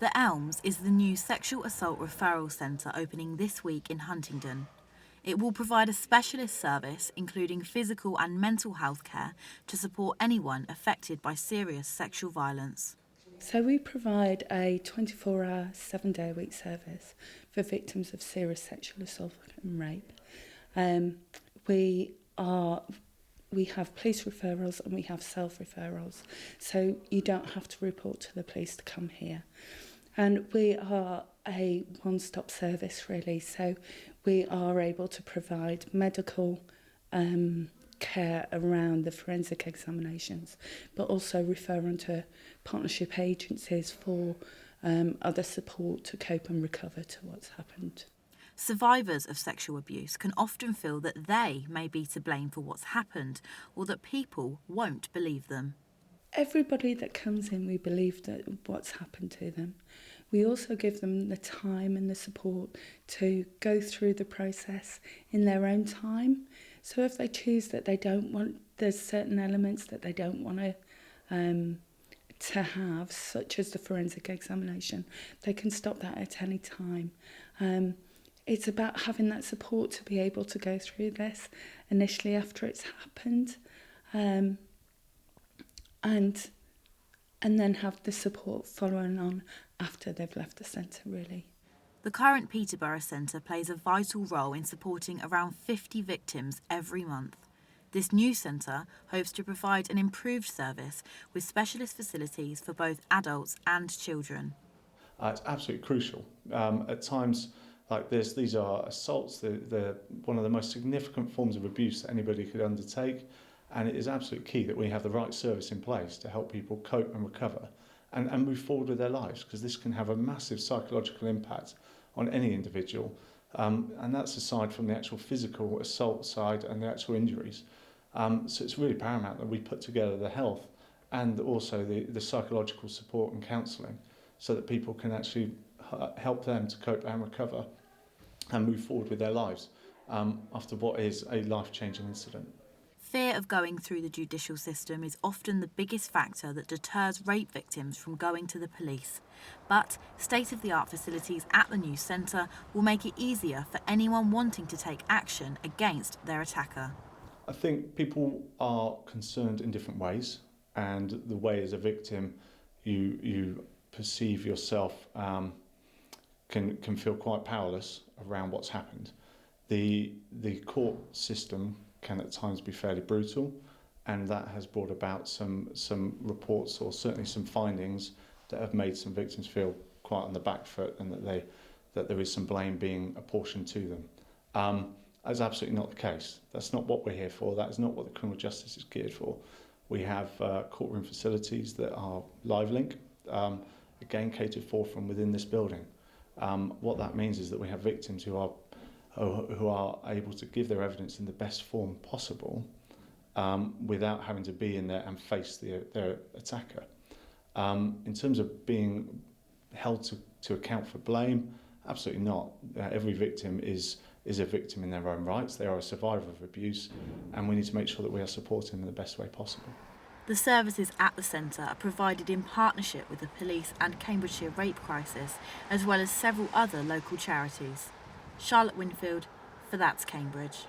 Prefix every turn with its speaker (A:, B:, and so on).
A: The Elms is the new sexual assault referral centre opening this week in Huntingdon. It will provide a specialist service, including physical and mental health care, to support anyone affected by serious sexual violence.
B: So we provide a 24-hour, 7-day-a-week service for victims of serious sexual assault and rape. We have police referrals and we have self-referrals, so you don't have to report to the police to come here. And we are a one-stop service, really, so we are able to provide medical care around the forensic examinations, but also refer on to partnership agencies for other support to cope and recover to what's happened.
A: Survivors of sexual abuse can often feel that they may be to blame for what's happened, or that people won't believe them.
B: Everybody that comes in, we believe that what's happened to them. We also give them the time and the support to go through the process in their own time. So if they choose that they don't want, there's certain elements that they don't want to have, such as the forensic examination, they can stop that at any time. It's about having that support to be able to go through this initially after it's happened. And then have the support following on after they've left the centre, really.
A: The current Peterborough Centre plays a vital role in supporting around 50 victims every month. This new centre hopes to provide an improved service with specialist facilities for both adults and children.
C: It's absolutely crucial. At times like this, these are assaults, they're one of the most significant forms of abuse that anybody could undertake. And it is absolutely key that we have the right service in place to help people cope and recover and move forward with their lives, because this can have a massive psychological impact on any individual. And that's aside from the actual physical assault side and the actual injuries. So it's really paramount that we put together the health and also the psychological support and counselling so that people can actually help them to cope and recover and move forward with their lives after what is a life-changing incident.
A: Fear of going through the judicial system is often the biggest factor that deters rape victims from going to the police. But state-of-the-art facilities at the new centre will make it easier for anyone wanting to take action against their attacker.
C: I think people are concerned in different ways, and the way as a victim you perceive yourself can feel quite powerless around what's happened. The court system can at times be fairly brutal, and that has brought about some reports or certainly some findings that have made some victims feel quite on the back foot, and that there is some blame being apportioned to them. That's absolutely not the case. That's not what we're here for. That is not what the criminal justice is geared for. We have courtroom facilities that are LiveLink, again catered for from within this building. What that means is that we have victims who are able to give their evidence in the best form possible without having to be in there and face their attacker. In terms of being held to account for blame, absolutely not. Every victim is a victim in their own rights. They are a survivor of abuse, and we need to make sure that we are supporting them in the best way possible.
A: The services at the centre are provided in partnership with the police and Cambridgeshire Rape Crisis, as well as several other local charities. Charlotte Winfield for That's Cambridge.